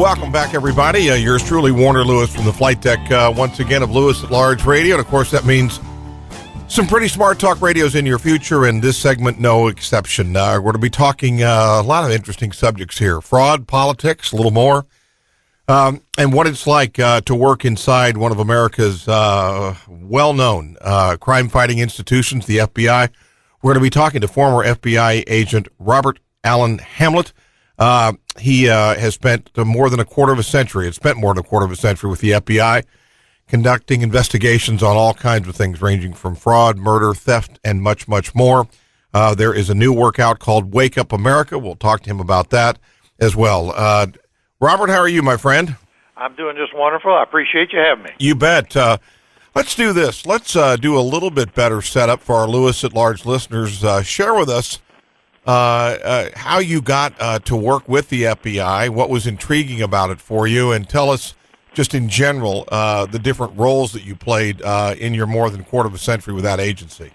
Welcome back, everybody. Yours truly, Warner Lewis from the flight deck once again of Lewis at Large Radio. And, of course, that means some pretty smart talk radios in your future, and this segment no exception. We're going to be talking a lot of interesting subjects here. Fraud, politics, a little more, and what it's like to work inside one of America's well-known crime-fighting institutions, the FBI. We're going to be talking to former FBI agent Robert Allen Hamlett. He has spent more than a quarter of a century with the FBI, conducting investigations on all kinds of things ranging from fraud, murder, theft, and much, much more. There is a new workout called Wake Up America. We'll talk to him about that as well. Robert, how are you, my friend? I'm doing just wonderful. I appreciate you having me. You bet. Let's do this. Let's do a little bit better setup for our Lewis at Large listeners. Share with us how you got to work with the FBI, what was intriguing about it for you, and tell us just in general the different roles that you played in your more than quarter of a century with that agency.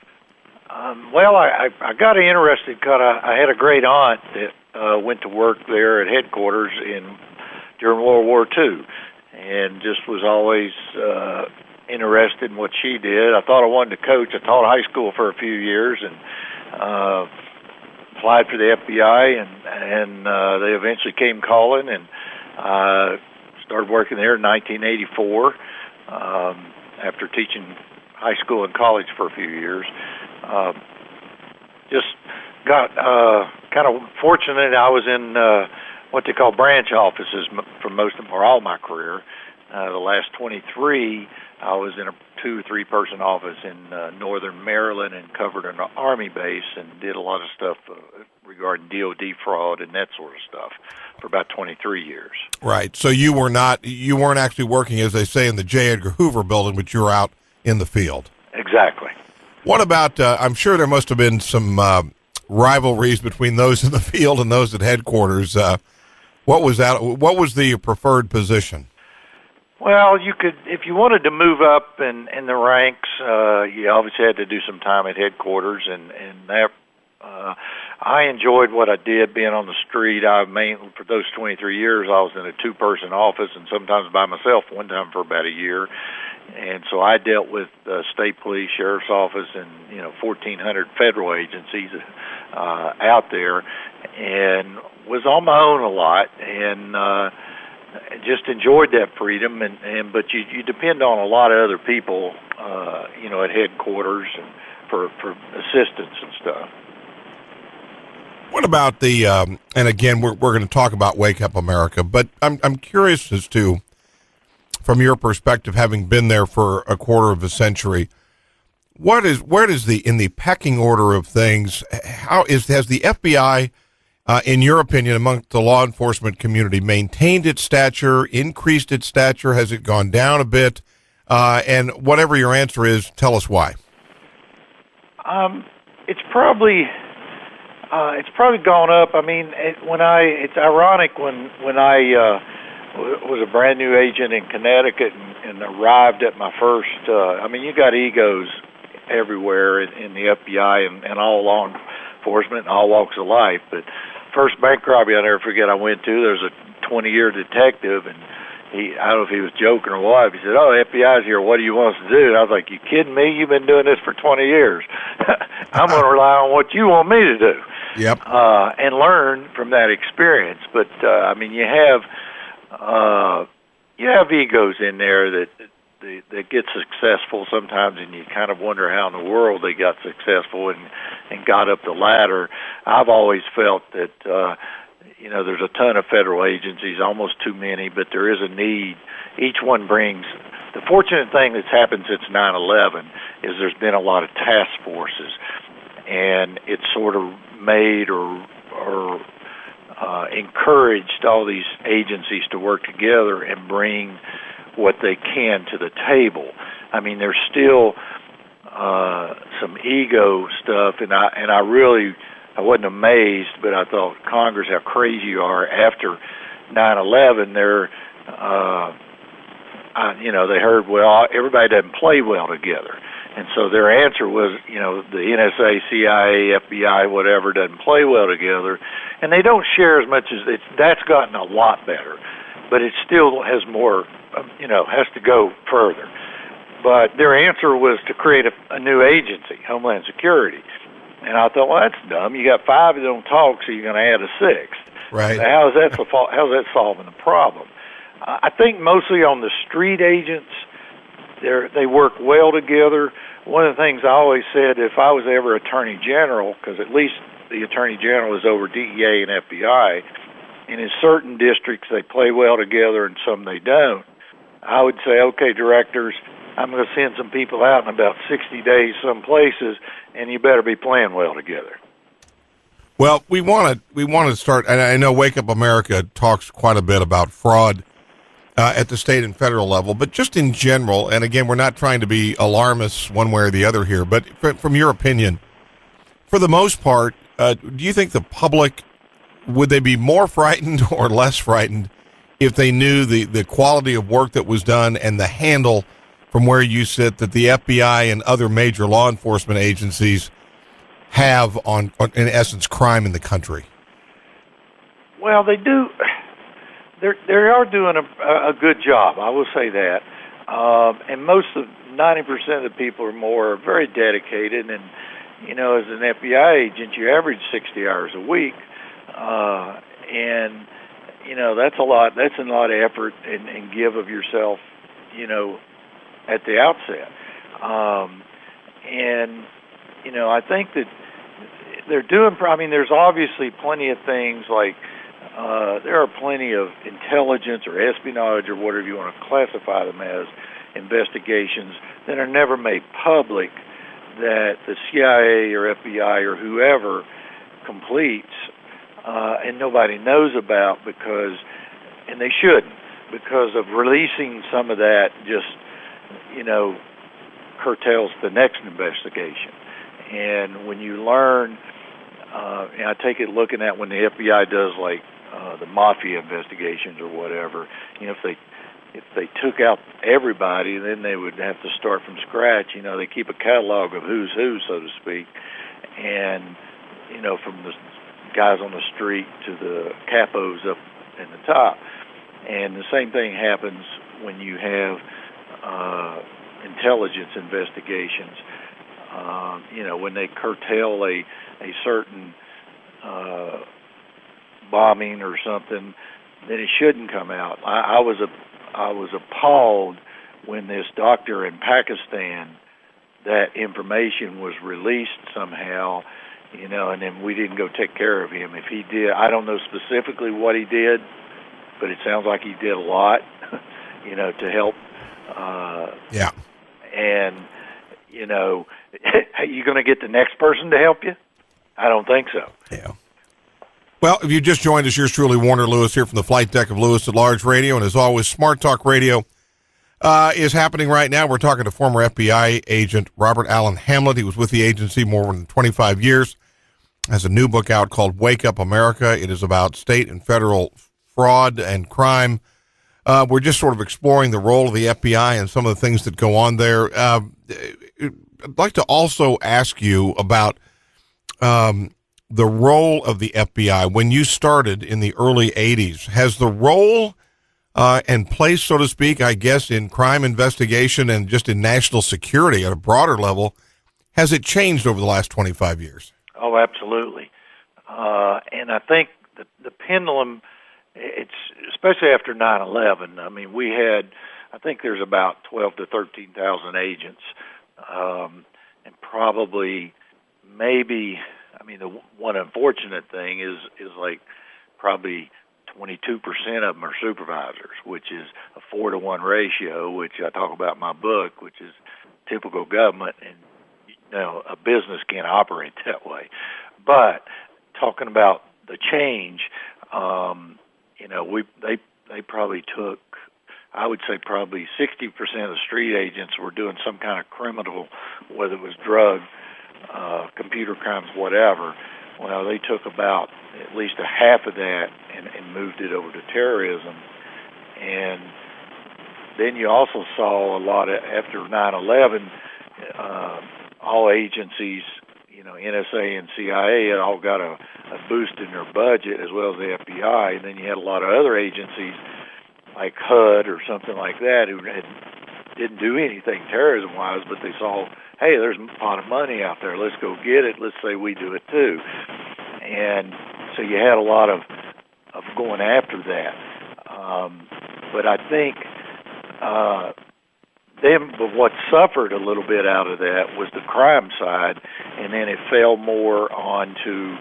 Well, I got interested because I had a great aunt that went to work there at headquarters during World War II, and just was always interested in what she did. I thought I wanted to coach. I taught high school for a few years, and applied for the FBI, and they eventually came calling, and started working there in 1984 after teaching high school and college for a few years. Just got kind of fortunate. I was in what they call branch offices for all my career. The last 23, I was in a 2 or 3 person office in northern Maryland and covered an Army base and did a lot of stuff regarding DOD fraud and that sort of stuff for about 23 years. Right. So you weren't actually working, as they say, in the J. Edgar Hoover building, but you were out in the field. Exactly. What about, I'm sure there must have been some rivalries between those in the field and those at headquarters. What was that? What was the preferred position? Well, you could, if you wanted to move up in the ranks, you obviously had to do some time at headquarters, and that I enjoyed what I did being on the street. For those 23 years, I was in a 2 person office, and sometimes by myself. One time for about a year, and so I dealt with state police, sheriff's office, and 1,400 federal agencies out there, and was on my own a lot, and just enjoyed that freedom, but you depend on a lot of other people, at headquarters and for assistance and stuff. What about the and again we're going to talk about Wake Up America, but I'm curious as to, from your perspective, having been there for a quarter of a century, where does in the pecking order of things, has the FBI, in your opinion, among the law enforcement community, maintained its stature, increased its stature? Has it gone down a bit? And whatever your answer is, tell us why. It's probably gone up. I mean, it's ironic when I was a brand new agent in Connecticut and arrived at my first. You got egos everywhere in the FBI and all law enforcement and all walks of life, but first bank robbery I'll never forget I went to, there was a 20-year detective, and I don't know if he was joking or what. He said, "Oh, the FBI's here. What do you want us to do?" And I was like, "You kidding me? You've been doing this for 20 years. I'm going to rely on what you want me to do." Yep. And learn from that experience. But you have egos in there that get successful sometimes, and you kind of wonder how in the world they got successful and got up the ladder. I've always felt that there's a ton of federal agencies, almost too many, but there is a need. Each one brings. The fortunate thing that's happened since 9/11 is there's been a lot of task forces, and it's sort of made or encouraged all these agencies to work together and bring what they can to the table. I mean, there's still some ego stuff, and I wasn't amazed, but I thought, Congress, how crazy you are. After 9/11, they heard, well, everybody doesn't play well together. And so their answer was, the NSA, CIA, FBI, whatever, doesn't play well together, and they don't share as much as that's gotten a lot better. but it still has more, has to go further. But their answer was to create a new agency, Homeland Security. And I thought, well, that's dumb. You got 5 that don't talk, so you're going to add a 6th. Right. So how's that solving the problem? I think mostly on the street agents, they work well together. One of the things I always said, if I was ever Attorney General, because at least the Attorney General is over DEA and FBI, and in certain districts they play well together and some they don't, I would say, okay, directors, I'm going to send some people out in about 60 days some places, and you better be playing well together. Well, we want to start, and I know Wake Up America talks quite a bit about fraud at the state and federal level, but just in general, and again, we're not trying to be alarmists one way or the other here, but from your opinion, for the most part, do you think the public, would they be more frightened or less frightened if they knew the quality of work that was done and the handle from where you sit that the FBI and other major law enforcement agencies have on in essence, crime in the country? Well, they do. They are doing a good job. I will say that. And 90% of the people are very dedicated. And as an FBI agent, you average 60 hours a week, and that's a lot. That's a lot of effort and give of yourself, at the outset. I think that they're doing. I mean, there's obviously plenty of things like there are plenty of intelligence or espionage or whatever you want to classify them as investigations that are never made public that the CIA or FBI or whoever completes and nobody knows about and they shouldn't, because of releasing some of that just curtails the next investigation. And when you learn, and I take it looking at when the FBI does like the mafia investigations or whatever, if they took out everybody, then they would have to start from scratch. They keep a catalog of who's who, so to speak, and from the guys on the street to the capos up in the top. And the same thing happens when you have intelligence investigations. When they curtail a certain bombing or something, then it shouldn't come out. I was appalled when this doctor in Pakistan, that information was released somehow, and then we didn't go take care of him. If he did, I don't know specifically what he did, but it sounds like he did a lot, to help. Yeah. And, are you going to get the next person to help you? I don't think so. Yeah. Well, if you just joined us, yours truly, Warner Lewis, here from the flight deck of Lewis at Large Radio. And as always, Smart Talk Radio is happening right now. We're talking to former FBI agent Robert Allen Hamlett. He was with the agency more than 25 years. Has a new book out called Wake Up America. It is about state and federal fraud and crime. We're just sort of exploring the role of the FBI and some of the things that go on there. I'd like to also ask you about the role of the FBI. When you started in the early 80s, has the role and place, so to speak, I guess, in crime investigation and just in national security at a broader level, has it changed over the last 25 years? Oh, absolutely. And I think the pendulum, it's especially after 9/11. I mean, we had, I think there's about 12 to 13,000 agents, and probably maybe, I mean, the one unfortunate thing is like probably 22% of them are supervisors, which is a 4-to-1 ratio, which I talk about in my book, which is typical government, and a business can't operate that way. But talking about the change, they probably took, I would say probably 60% of the street agents were doing some kind of criminal, whether it was drug, computer crimes, whatever. Well, they took about at least a half of that and moved it over to terrorism. And then you also saw a lot of, after 9/11, all agencies, NSA and CIA had all got a boost in their budget, as well as the FBI. And then you had a lot of other agencies like HUD or something like that, who didn't do anything terrorism-wise, but they saw, hey, there's a pot of money out there. Let's go get it. Let's say we do it too. And so you had a lot of going after that. But I think but what suffered a little bit out of that was the crime side, and then it fell more onto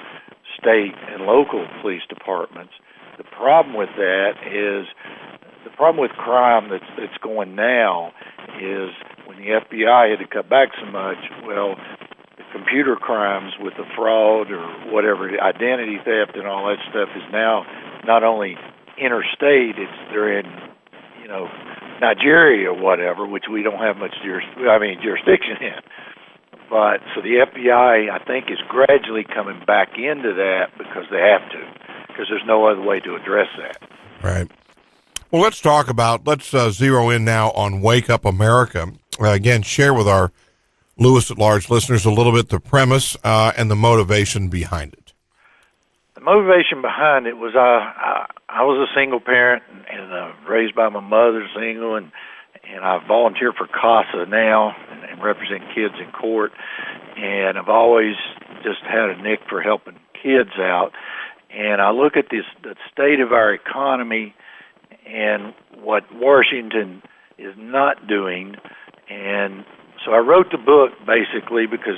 state and local police departments. The problem with that is, the problem with crime that's going now is when the FBI had to cut back so much, well, the computer crimes with the fraud or whatever, identity theft and all that stuff is now not only interstate, they're in, Nigeria or whatever, which we don't have much jurisdiction in. But so the FBI, I think, is gradually coming back into that because they have to, because there's no other way to address that. Right. Well, let's zero in now on Wake Up America. Again, share with our Lewis at Large listeners a little bit the premise and the motivation behind it. The motivation behind it was I was a single parent and raised by my mother, single, and I volunteer for CASA now and represent kids in court. And I've always just had a nick for helping kids out. And I look at the state of our economy and what Washington is not doing. And so I wrote the book basically because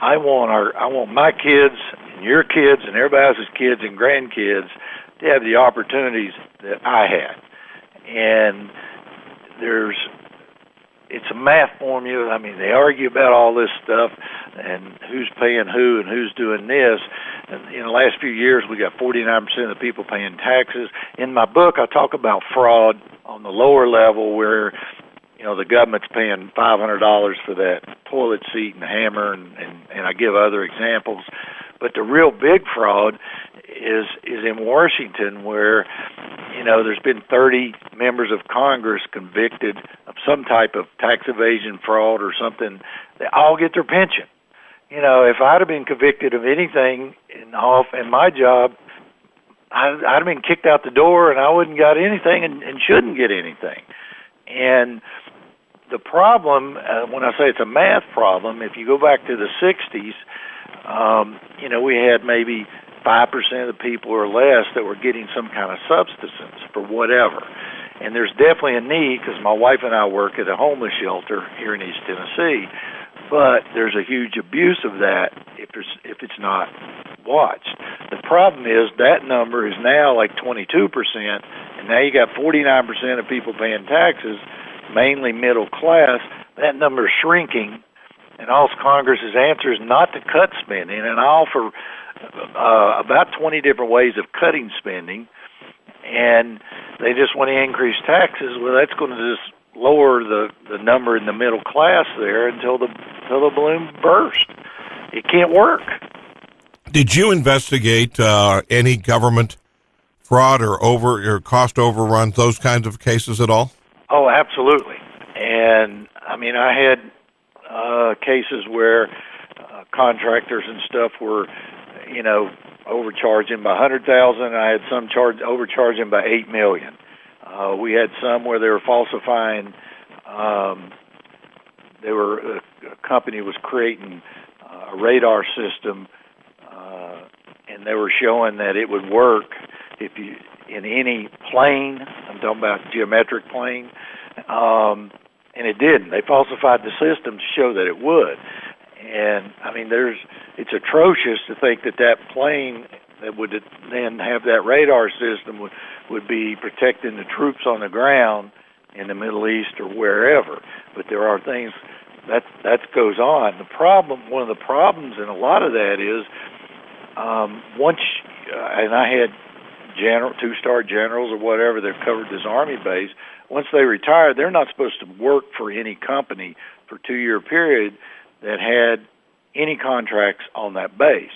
I want my kids and your kids and everybody else's kids and grandkids to have the opportunities that I had. And it's a math formula. I mean, they argue about all this stuff and who's paying who and who's doing this. And in the last few years, we got 49% of the people paying taxes. In my book, I talk about fraud on the lower level where, the government's paying $500 for that toilet seat and hammer, and I give other examples. But the real big fraud is in Washington where, there's been 30 members of Congress convicted of some type of tax evasion, fraud, or something. They all get their pension. If I'd have been convicted of anything in my job, I'd have been kicked out the door, and I wouldn't got anything and shouldn't get anything. And the problem, when I say it's a math problem, if you go back to the 60s, we had maybe 5% of the people or less that were getting some kind of subsistence for whatever. And there's definitely a need, because my wife and I work at a homeless shelter here in East Tennessee, but there's a huge abuse of that if it's not watched. The problem is that number is now like 22%, and now you got 49% of people paying taxes, mainly middle class. That number is shrinking, and all Congress's answer is not to cut spending, and I offer about 20 different ways of cutting spending, and they just want to increase taxes. Well, that's going to just lower the number in the middle class there until the balloon bursts. It can't work. Did you investigate any government fraud or cost overruns, those kinds of cases at all? Oh, absolutely. And I mean, I had cases where contractors and stuff were, overcharging by $100,000. I had some overcharging by $8 million. We had some where they were falsifying. A company was creating a radar system, and they were showing that it would work if you in any plane. I'm talking about geometric plane, and it didn't. They falsified the system to show that it would. And I mean, it's atrocious to think that plane that would then have that radar system would be protecting the troops on the ground in the Middle East or wherever. But there are things that goes on. One of the problems in a lot of that is and I had two-star generals or whatever that covered this Army base. Once they retired, they're not supposed to work for any company for a 2-year period that had any contracts on that base.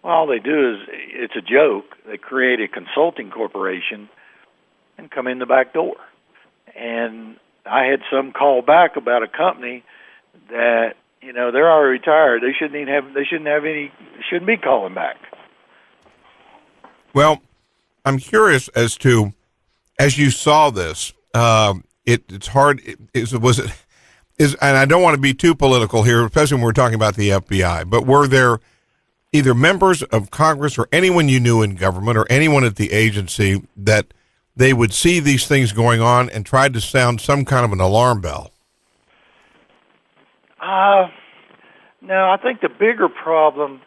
Well, all they do is, it's a joke, they create a consulting corporation and come in the back door. And I had some call back about a company that, they're already retired. They shouldn't be calling back. Well, I'm curious as to as you saw this, it's hard. And I don't want to be too political here, especially when we're talking about the FBI, but were there either members of Congress or anyone you knew in government or anyone at the agency that they would see these things going on and tried to sound some kind of an alarm bell? No, I think the bigger problem,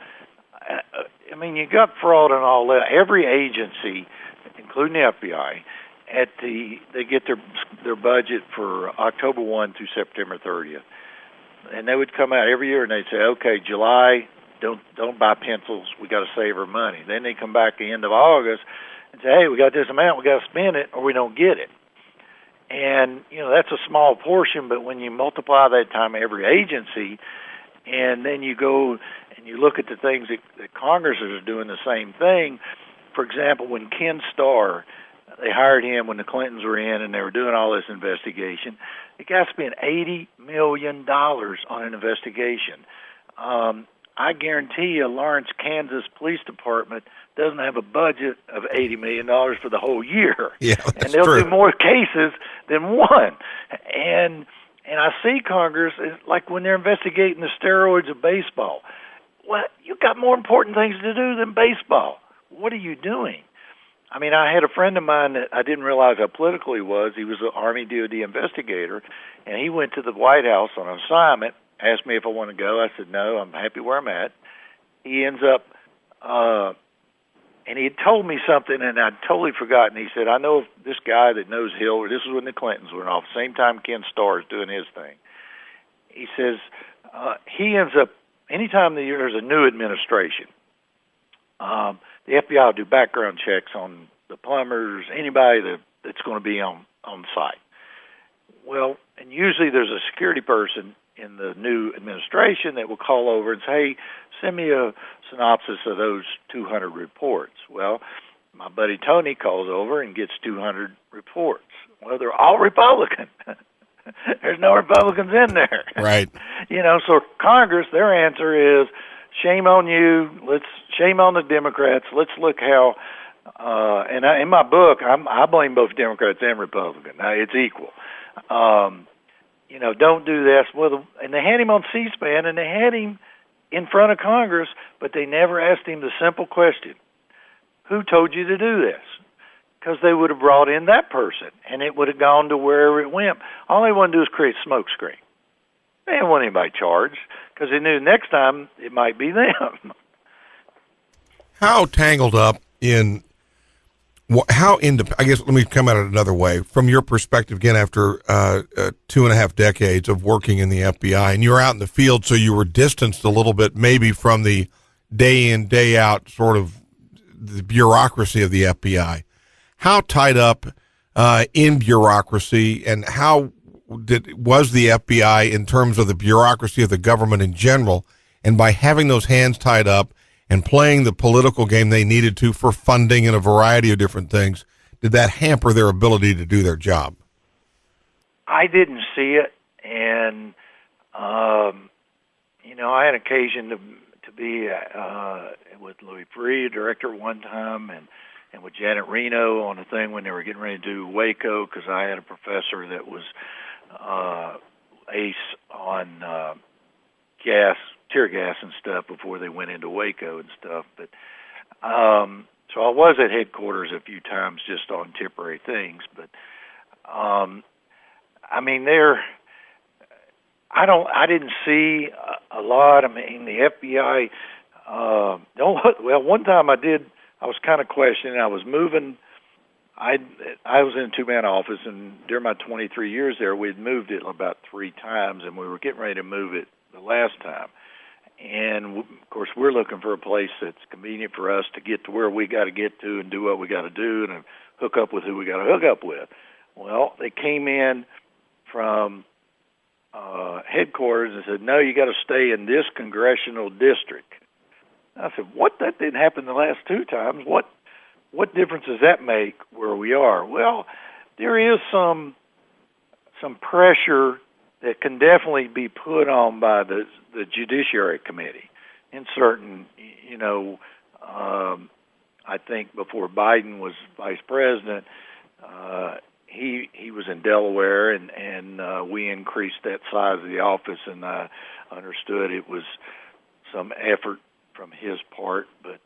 I mean, you got fraud and all that. Every agency, including the FBI, they get their budget for October 1 through September 30th, and they would come out every year and they'd say, okay, July, don't buy pencils, we got to save our money. Then they come back the end of August and say, hey, we got this amount, we got to spend it or we don't get it. And that's a small portion, but when you multiply that time every agency, and then you go and you look at the things that Congress is doing the same thing. For example, when Ken Starr, they hired him when the Clintons were in and they were doing all this investigation, the guy spent $80 million on an investigation. I guarantee you Lawrence, Kansas Police Department doesn't have a budget of $80 million for the whole year. Yeah, that's and they'll true. do more cases than one. And I see Congress, like when they're investigating the steroids of baseball. Well, you've got more important things to do than baseball. What are you doing? I mean, I had a friend of mine that I didn't realize how political he was. He was an Army DOD investigator, and he went to the White House on an assignment, asked me if I want to go. I said, no, I'm happy where I'm at. He ends up, and he had told me something, and I'd totally forgotten. He said, I know this guy that knows Hillary. This was when the Clintons were in office, same time Ken Starr is doing his thing. He says, he ends up, anytime there's a new administration, the FBI will do background checks on the plumbers, anybody that's going to be on site. Well, and usually there's a security person in the new administration that will call over and say, hey, send me a synopsis of those 200 reports. Well, my buddy Tony calls over and gets 200 reports. Well, they're all Republican. There's no Republicans in there. Right. So Congress, their answer is, shame on you. Shame on the Democrats. Let's look how. And in my book, I blame both Democrats and Republicans. Now, it's equal. Don't do this. Well, and they had him on C-SPAN, and they had him in front of Congress, but they never asked him the simple question: who told you to do this? Because they would have brought in that person, and it would have gone to wherever it went. All they want to do is create a smoke screen. They didn't want anybody charged because they knew next time it might be them. How tangled up in I guess let me come at it another way. From your perspective, again, after 2.5 decades of working in the FBI, and you were out in the field, so you were distanced a little bit maybe from the day in, day out sort of the bureaucracy of the FBI. How tied up in bureaucracy, and how was the FBI in terms of the bureaucracy of the government in general, and by having those hands tied up and playing the political game they needed to for funding and a variety of different things, did that hamper their ability to do their job? I didn't see it, and I had occasion to be with Louis Freeh, director at one time, and with Janet Reno on a thing when they were getting ready to do Waco, because I had a professor that was ace on tear gas and stuff before they went into Waco and stuff. But so I was at headquarters a few times just on temporary things. But I didn't see a lot. I mean, the FBI. One time I was kind of questioning. I was moving. I was in a 2-man office, and during my 23 years there, we'd moved it about 3 times, and we were getting ready to move it the last time. And, of course, we're looking for a place that's convenient for us to get to where we got to get to and do what we got to do and hook up with who we got to hook up with. Well, they came in from headquarters and said, no, you got to stay in this congressional district. I said, what? That didn't happen the last 2 times. What difference does that make where we are? Well, there is some pressure that can definitely be put on by the Judiciary Committee in certain, I think before Biden was vice president, he was in Delaware, and we increased that size of the office, and I understood it was some effort from his part. But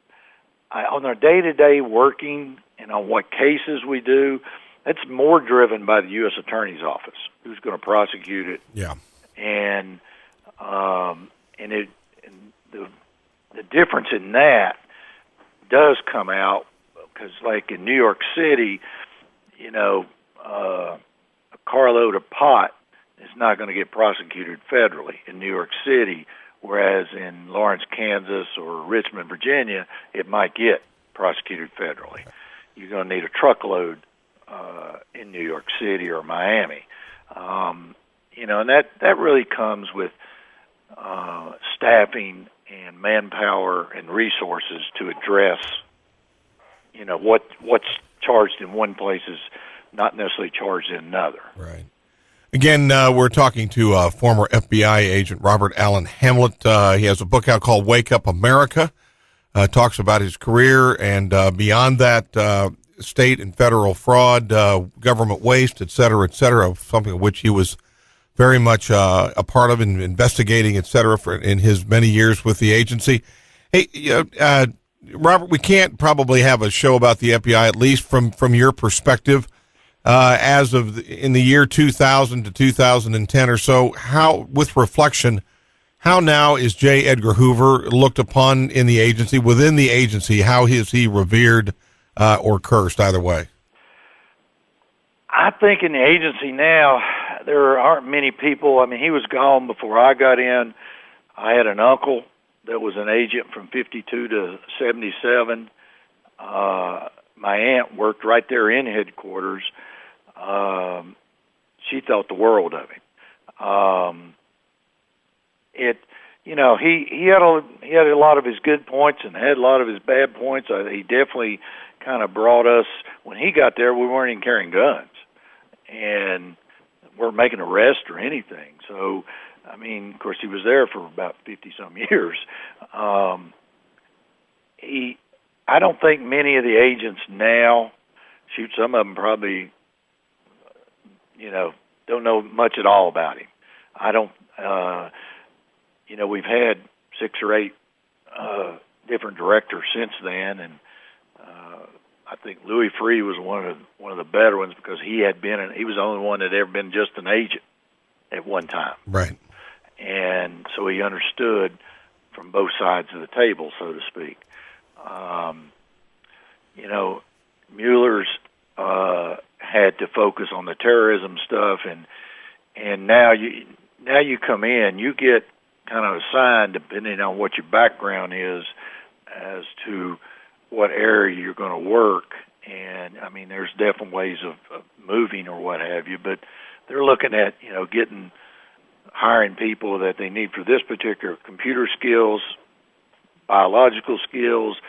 on our day-to-day working and on what cases we do, that's more driven by the U.S. Attorney's Office, who's going to prosecute it. Yeah. And the difference in that does come out because, like in New York City, a carload of pot is not going to get prosecuted federally in New York City, whereas in Lawrence, Kansas, or Richmond, Virginia, it might get prosecuted federally. You're going to need a truckload in New York City or Miami. And that really comes with staffing and manpower and resources to address, what's charged in one place is not necessarily charged in another. Right. Again, we're talking to former FBI agent Robert Allen Hamlett. He has a book out called Wake Up America. Talks about his career and beyond that, state and federal fraud, government waste, et cetera, something of which he was very much a part of in investigating, et cetera, in his many years with the agency. Hey, Robert, we can't probably have a show about the FBI, at least from your perspective, as of in the year 2000 to 2010 or so. How, with reflection, how now is J. Edgar Hoover looked upon in the agency, within the agency? How is he revered or cursed, either way? I think in the agency now, there aren't many people. I mean, he was gone before I got in. I had an uncle that was an agent from 52 to 77. My aunt worked right there in headquarters. She thought the world of him. He had a lot of his good points and had a lot of his bad points. He definitely kind of brought us, when he got there, we weren't even carrying guns and weren't making arrests or anything. So, I mean, of course, he was there for about 50-some years. I don't think many of the agents now, some of them probably, don't know much at all about him. I don't, we've had 6 or 8 different directors since then, and I think Louis Freeh was one of the better ones because he was the only one that had ever been just an agent at one time. Right. And so he understood from both sides of the table, so to speak. Mueller's had to focus on the terrorism stuff, and now you come in, you get kind of assigned, depending on what your background is, as to what area you're going to work. And I mean, there's different ways of moving or what have you, but they're looking at hiring people that they need for this particular computer skills, biological skills,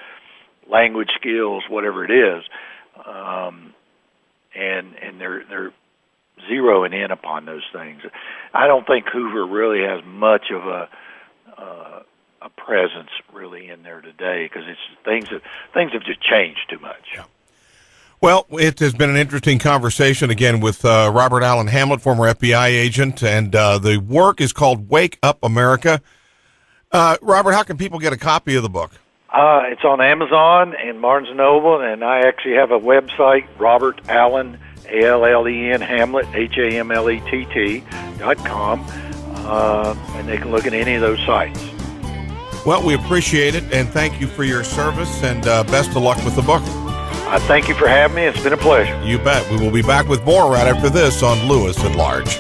language skills, whatever it is, and they're zeroing in upon those things. I don't think Hoover really has much of a presence really in there today because things have just changed too much. Yeah. Well, it has been an interesting conversation again with Robert Allen Hamlett, former FBI agent, and the work is called Wake Up America. Robert, how can people get a copy of the book? It's on Amazon and Barnes & Noble, and I actually have a website, Robert Allen, Allen, Hamlett, HAMLETT.com, and they can look at any of those sites. Well, we appreciate it, and thank you for your service, and best of luck with the book. I thank you for having me. It's been a pleasure. You bet. We will be back with more right after this on Lewis at Large.